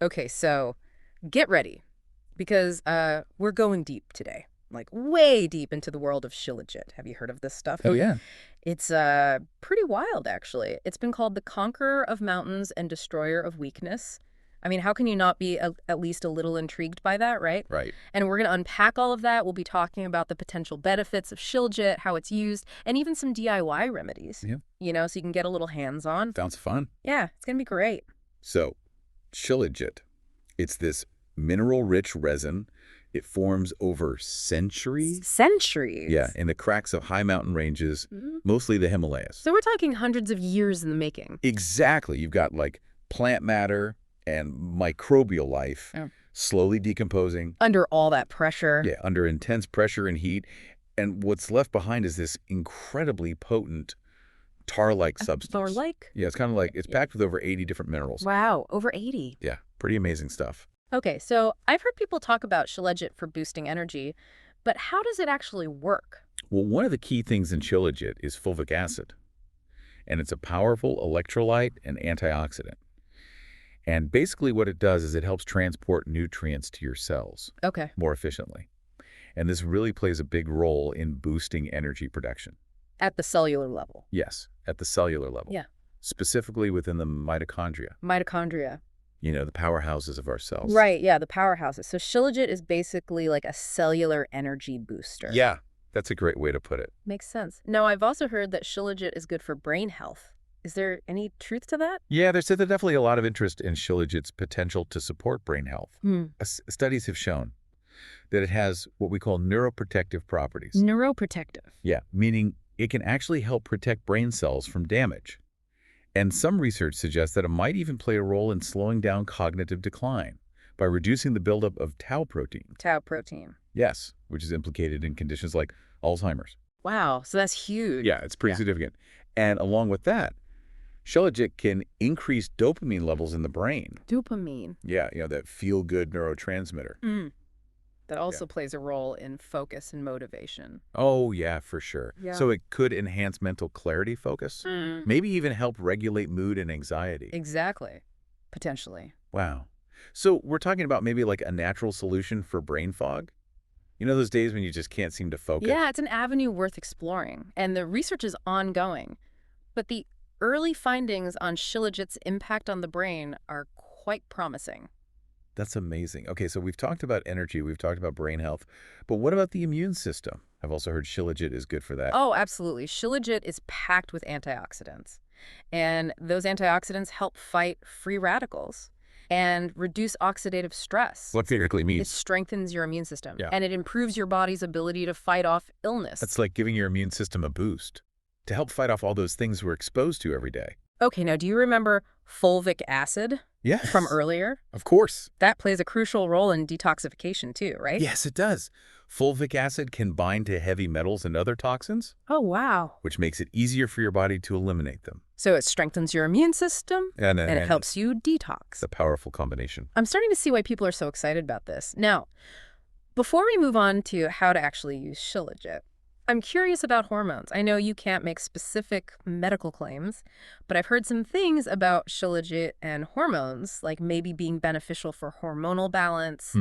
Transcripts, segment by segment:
Okay, so get ready because we're going deep today, like way deep into the world of Shilajit. Have you heard of this stuff? Oh, yeah. It's pretty wild, actually. It's been called the conqueror of mountains and destroyer of weakness. I mean, how can you not be at least a little intrigued by that, right? Right. And we're going to unpack all of that. We'll be talking about the potential benefits of Shilajit, how it's used, and even some DIY remedies, Yeah. so you can get a little hands-on. Sounds fun. Yeah, it's going to be great. So, Shilajit. It's this mineral-rich resin. It forms over centuries. Centuries. Yeah, in the cracks of high mountain ranges, Mhm. mostly the Himalayas. So we're talking hundreds of years in the making. Exactly. You've got like plant matter and microbial life Yeah. slowly decomposing. Under all that pressure. Yeah, under intense pressure and heat. And what's left behind is this incredibly potent tar-like substance. Tar-like? Yeah, it's kind of like it's packed with over 80 different minerals. Wow, over 80. Yeah, pretty amazing stuff. Okay, so I've heard people talk about Shilajit for boosting energy, but how does it actually work? Well, one of the key things in Shilajit is fulvic acid, and it's a powerful electrolyte and antioxidant. And basically what it does is it helps transport nutrients to your cells Okay. more efficiently. And this really plays a big role in boosting energy production. At the cellular level. Yes, at the cellular level. Yeah. Specifically within the mitochondria, Mitochondria. the powerhouses of our cells. Right, yeah, the powerhouses. So Shilajit is basically like a cellular energy booster. Yeah, that's a great way to put it. Makes sense. Now, I've also heard that Shilajit is good for brain health. Is there any truth to that? Yeah, there's definitely a lot of interest in Shilajit's potential to support brain health. Studies have shown that it has what we call neuroprotective properties. Neuroprotective. Yeah, meaning it can actually help protect brain cells from damage. And some research suggests that it might even play a role in slowing down cognitive decline by reducing the buildup of tau protein. Tau protein. Yes, which is implicated in conditions like Alzheimer's. Wow, so that's huge. Yeah, it's pretty significant. And along with that, Shilajit can increase dopamine levels in the brain. Dopamine. Yeah, that feel-good neurotransmitter. That also plays a role in focus and motivation. Oh, yeah, for sure. Yeah. So it could enhance mental clarity, focus, maybe even help regulate mood and anxiety. Exactly. Potentially. Wow. So we're talking about maybe like a natural solution for brain fog? You know those days when you just can't seem to focus? Yeah, it's an avenue worth exploring, and the research is ongoing. But the early findings on Shilajit's impact on the brain are quite promising. That's amazing. Okay, so we've talked about energy, we've talked about brain health, but what about the immune system? I've also heard Shilajit is good for that. Oh, absolutely. Shilajit is packed with antioxidants, and those antioxidants help fight free radicals and reduce oxidative stress. What theoretically It means? strengthens your immune system, Yeah. and it improves your body's ability to fight off illness. That's like giving your immune system a boost to help fight off all those things we're exposed to every day. Okay, now do you remember fulvic acid Yes. from earlier? Of course. That plays a crucial role in detoxification too, right? Yes, it does. Fulvic acid can bind to heavy metals and other toxins, Oh, wow. which makes it easier for your body to eliminate them. So it strengthens your immune system, And and it helps you detox. It's a powerful combination. I'm starting to see why people are so excited about this. Now, before we move on to how to actually use Shilajit, I'm curious about hormones. I know you can't make specific medical claims, but I've heard some things about Shilajit and hormones, like maybe being beneficial for hormonal balance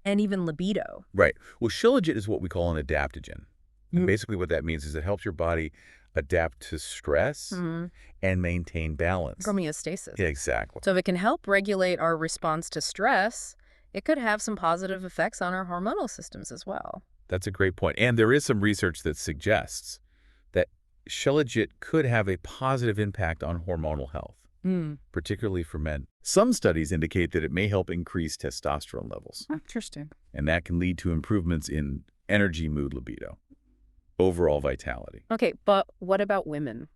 and even libido. Right. Well, Shilajit is what we call an adaptogen. And Mhm. basically what that means is it helps your body adapt to stress and maintain balance. Homeostasis. Yeah, exactly. So if it can help regulate our response to stress, it could have some positive effects on our hormonal systems as well. That's a great point. And there is some research that suggests that Shilajit could have a positive impact on hormonal health, particularly for men. Some studies indicate that it may help increase testosterone levels, Interesting. and that can lead to improvements in energy, mood, libido, overall vitality. Okay, but what about women?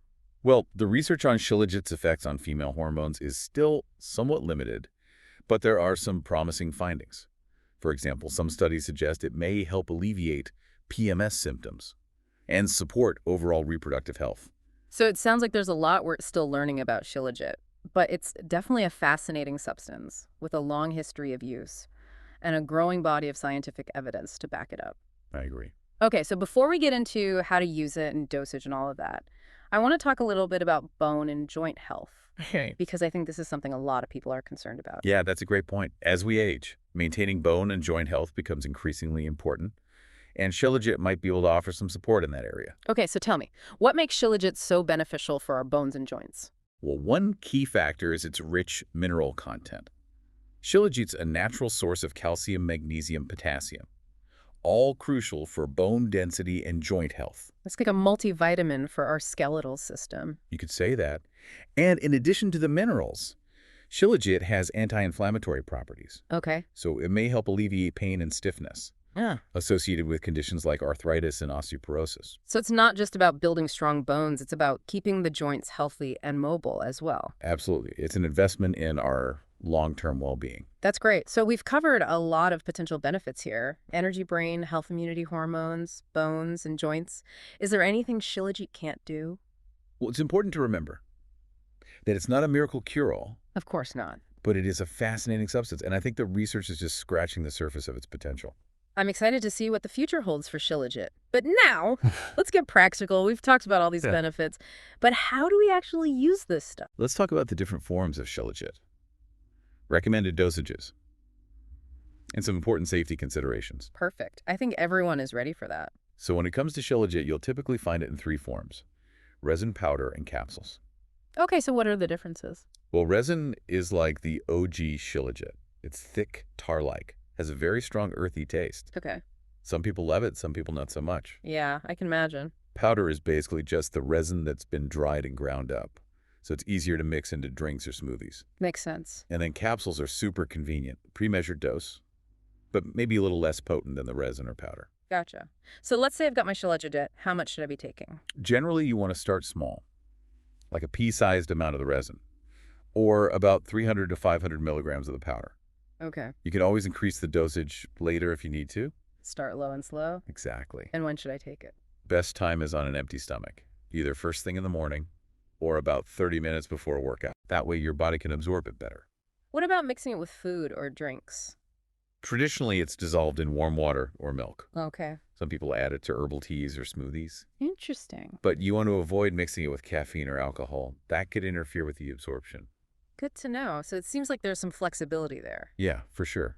Well, the research on Shilajit's effects on female hormones is still somewhat limited, but there are some promising findings. For example, some studies suggest it may help alleviate PMS symptoms and support overall reproductive health. So it sounds like there's a lot we're still learning about Shilajit, but it's definitely a fascinating substance with a long history of use and a growing body of scientific evidence to back it up. I agree. Okay, so before we get into how to use it and dosage and all of that, I want to talk a little bit about bone and joint health Okay. because I think this is something a lot of people are concerned about. Yeah, that's a great point. As we age, maintaining bone and joint health becomes increasingly important, and Shilajit might be able to offer some support in that area. Okay, so tell me, what makes Shilajit so beneficial for our bones and joints? Well, one key factor is its rich mineral content. Shilajit's a natural source of calcium, magnesium, potassium, all crucial for bone density and joint health. It's like a multivitamin for our skeletal system. You could say that. And in addition to the minerals, Shilajit has anti-inflammatory properties, Okay. so it may help alleviate pain and stiffness Yeah. associated with conditions like arthritis and osteoporosis. So it's not just about building strong bones, it's about keeping the joints healthy and mobile as well. Absolutely. It's an investment in our long-term well-being. That's great. So we've covered a lot of potential benefits here. Energy, brain, health, immunity, hormones, bones, and joints. Is there anything Shilajit can't do? Well, it's important to remember that it's not a miracle cure-all, Of course not. but it is a fascinating substance, and I think the research is just scratching the surface of its potential. I'm excited to see what the future holds for Shilajit. But now, let's get practical. We've talked about all these Yeah. benefits, but how do we actually use this stuff? Let's talk about the different forms of Shilajit, recommended dosages, and some important safety considerations. Perfect. I think everyone is ready for that. So when it comes to Shilajit, you'll typically find it in three forms: resin, powder, and capsules. Okay, so what are the differences? Well, resin is like the OG Shilajit. It's thick, tar-like, has a very strong earthy taste. Okay. Some people love it, some people not so much. Yeah, I can imagine. Powder is basically just the resin that's been dried and ground up, so it's easier to mix into drinks or smoothies. Makes sense. And then capsules are super convenient, pre-measured dose, but maybe a little less potent than the resin or powder. Gotcha. So let's say I've got my Shilajit. How much should I be taking? Generally, you want to start small, like a pea-sized amount of the resin, or about 300 to 500 milligrams of the powder. Okay. You can always increase the dosage later if you need to. Start low and slow. Exactly. And when should I take it? Best time is on an empty stomach, either first thing in the morning or about 30 minutes before a workout. That way your body can absorb it better. What about mixing it with food or drinks? Traditionally, it's dissolved in warm water or milk. Okay. Some people add it to herbal teas or smoothies. Interesting. But you want to avoid mixing it with caffeine or alcohol. That could interfere with the absorption. Good to know. So it seems like there's some flexibility there. Yeah, for sure.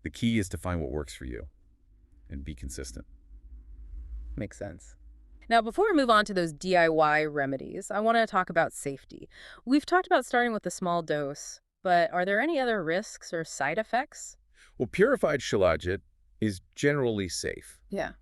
The key is to find what works for you and be consistent. Makes sense. Now, before we move on to those DIY remedies, I want to talk about safety. We've talked about starting with a small dose, but are there any other risks or side effects? Well, purified Shilajit is generally safe, Yeah.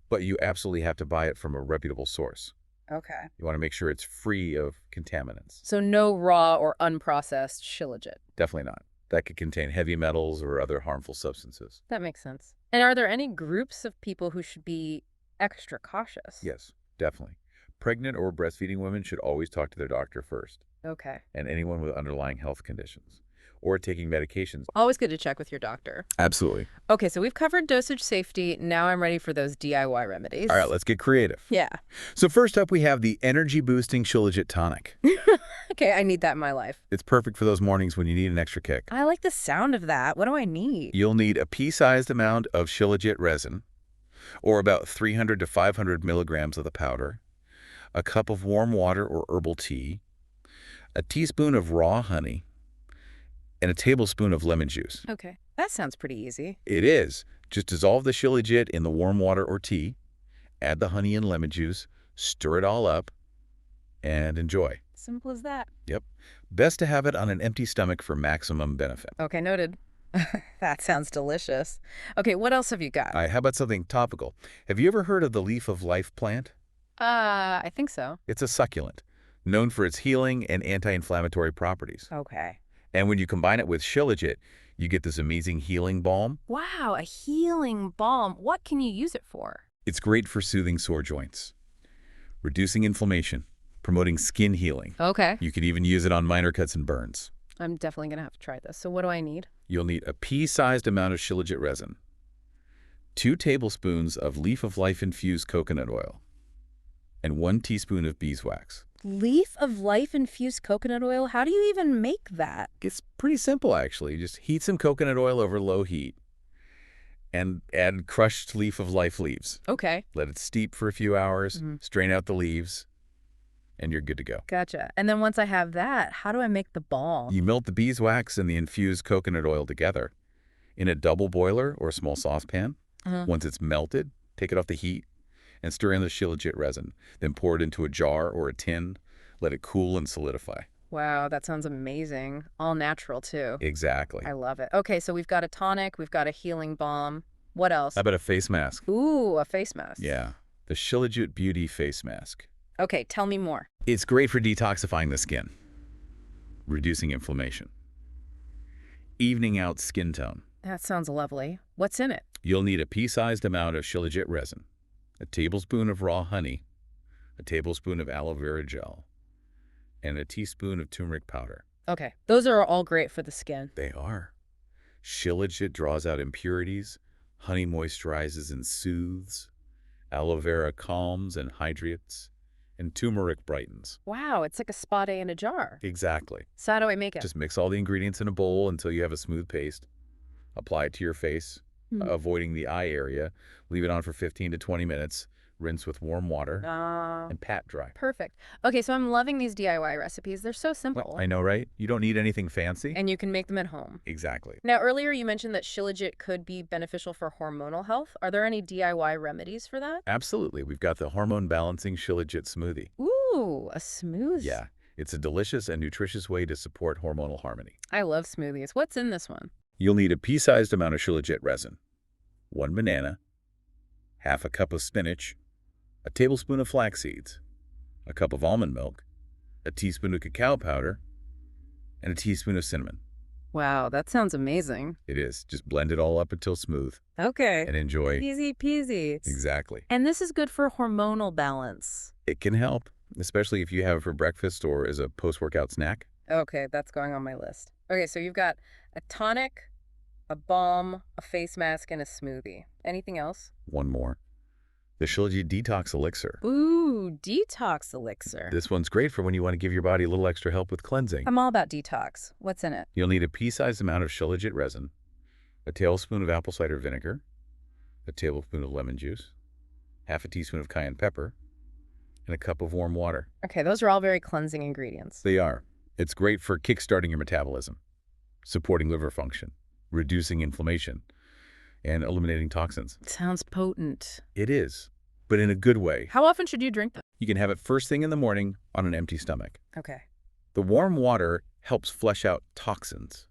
but you absolutely have to buy it from a reputable source. Okay. You want to make sure it's free of contaminants. So no raw or unprocessed Shilajit. Definitely not. That could contain heavy metals or other harmful substances. That makes sense. And are there any groups of people who should be extra cautious? Yes, definitely. Pregnant or breastfeeding women should always talk to their doctor first, Okay. and anyone with underlying health conditions or taking medications. Always good to check with your doctor. Absolutely. Okay, so we've covered dosage safety. Now I'm ready for those DIY remedies. All right, let's get creative. Yeah. So first up, we have the energy-boosting Shilajit tonic. Okay, I need that in my life. It's perfect for those mornings when you need an extra kick. I like the sound of that. What do I need? You'll need a pea-sized amount of Shilajit resin, or about 300 to 500 milligrams of the powder, a cup of warm water or herbal tea, a teaspoon of raw honey, and a tablespoon of lemon juice. Okay, that sounds pretty easy. It is. Just dissolve the Shilajit in the warm water or tea, add the honey and lemon juice, stir it all up, and enjoy. Simple as that. Yep. Best to have it on an empty stomach for maximum benefit. Okay, noted. That sounds delicious. Okay, what else have you got? How about something topical? Have you ever heard of the leaf of life plant? I think so. It's a succulent, known for its healing and anti-inflammatory properties. Okay. And when you combine it with Shilajit, you get this amazing healing balm. Wow, a healing balm. What can you use it for? It's great for soothing sore joints, reducing inflammation, promoting skin healing. Okay. You could even use it on minor cuts and burns. I'm definitely going to have to try this. So what do I need? You'll need a pea-sized amount of Shilajit resin, 2 tablespoons of leaf of life infused coconut oil, and 1 teaspoon of beeswax. Leaf of life infused coconut oil? How do you even make that? It's pretty simple, actually. Just heat some coconut oil over low heat and add crushed leaf of life leaves. Okay. Let it steep for a few hours, strain out the leaves, and you're good to go. Gotcha. And then once I have that, how do I make the balm? You melt the beeswax and the infused coconut oil together in a double boiler or a small saucepan. Uh-huh. Once it's melted, take it off the heat and stir in the Shilajit resin. Then pour it into a jar or a tin. Let it cool and solidify. Wow, that sounds amazing. All natural, too. Exactly. I love it. Okay, so we've got a tonic, we've got a healing balm. What else? How about a face mask? Ooh, a face mask. Yeah, the Shilajit Beauty Face Mask. Okay, tell me more. It's great for detoxifying the skin, reducing inflammation, evening out skin tone. That sounds lovely. What's in it? You'll need a pea-sized amount of Shilajit resin, a tablespoon of raw honey, a tablespoon of aloe vera gel, and a teaspoon of turmeric powder. Okay, those are all great for the skin. They are. Shilajit draws out impurities, honey moisturizes and soothes, aloe vera calms and hydrates, and turmeric brightens. Wow, it's like a spa day in a jar. Exactly. So how do I make it? Just mix all the ingredients in a bowl until you have a smooth paste. Apply it to your face, avoiding the eye area. Leave it on for 15 to 20 minutes. Rinse with warm water and pat dry. Perfect. Okay, so I'm loving these DIY recipes. They're so simple. Well, I know, right? You don't need anything fancy. And you can make them at home. Exactly. Now, earlier you mentioned that Shilajit could be beneficial for hormonal health. Are there any DIY remedies for that? Absolutely. We've got the hormone balancing Shilajit smoothie. Ooh, a smoothie. Yeah, it's a delicious and nutritious way to support hormonal harmony. I love smoothies. What's in this one? You'll need a pea-sized amount of Shilajit resin, 1 banana, half a cup of spinach, a tablespoon of flax seeds, a cup of almond milk, a teaspoon of cacao powder, and a teaspoon of cinnamon. Wow, that sounds amazing. It is. Just blend it all up until smooth Okay. and enjoy. Easy peasy. Exactly. And this is good for hormonal balance. It can help, especially if you have it for breakfast or as a post-workout snack. Okay, that's going on my list. Okay, so you've got a tonic, a balm, a face mask, and a smoothie. Anything else? One more. The Shilajit Detox Elixir. Ooh, detox elixir. This one's great for when you want to give your body a little extra help with cleansing. I'm all about detox. What's in it? You'll need a pea-sized amount of Shilajit resin, a tablespoon of apple cider vinegar, a tablespoon of lemon juice, half a teaspoon of cayenne pepper, and a cup of warm water. Okay, those are all very cleansing ingredients. They are. It's great for kickstarting your metabolism, supporting liver function, reducing inflammation, and eliminating toxins. Sounds potent. It is, but in a good way. How often should you drink them? You can have it first thing in the morning on an empty stomach. Okay. The warm water helps flush out toxins.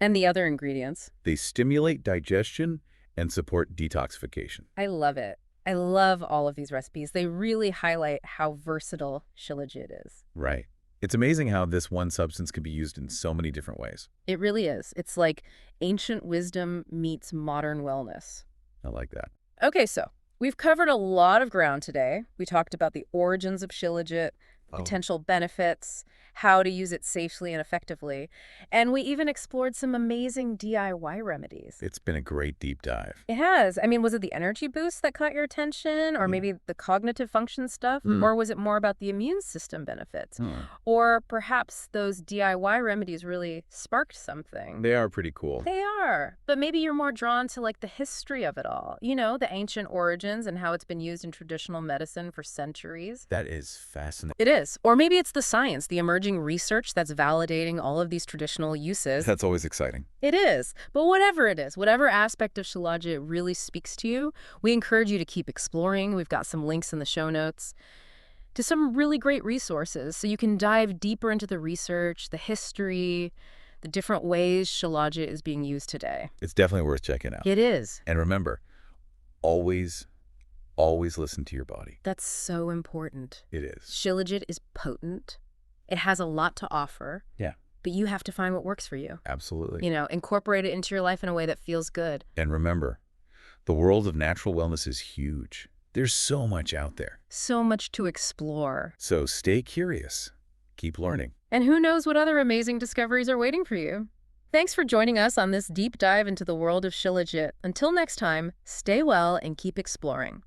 And the other ingredients? They stimulate digestion and support detoxification. I love it. I love all of these recipes. They really highlight how versatile Shilajit is. Right. It's amazing how this one substance can be used in so many different ways. It really is. It's like ancient wisdom meets modern wellness. I like that. Okay, so we've covered a lot of ground today. We talked about the origins of Shilajit, potential benefits, how to use it safely and effectively, and we even explored some amazing DIY remedies. It's been a great deep dive. It has. I mean, was it the energy boost that caught your attention, or maybe the cognitive function stuff, or was it more about the immune system benefits? Or perhaps those DIY remedies really sparked something? They are pretty cool. They are. But maybe you're more drawn to like the history of it all. You know, the ancient origins and how it's been used in traditional medicine for centuries. That is fascinating. It is. Or maybe it's the science, the emerging research that's validating all of these traditional uses. That's always exciting. It is. But whatever it is, whatever aspect of Shilajit really speaks to you, we encourage you to keep exploring. We've got some links in the show notes to some really great resources so you can dive deeper into the research, the history, the different ways Shilajit is being used today. It's definitely worth checking out. It is. And remember, always listen to your body. That's so important. It is. Shilajit is potent. It has a lot to offer. Yeah. But you have to find what works for you. Absolutely. You know, incorporate it into your life in a way that feels good. And remember, the world of natural wellness is huge. There's so much out there. So much to explore. So stay curious. Keep learning. And who knows what other amazing discoveries are waiting for you. Thanks for joining us on this deep dive into the world of Shilajit. Until next time, stay well and keep exploring.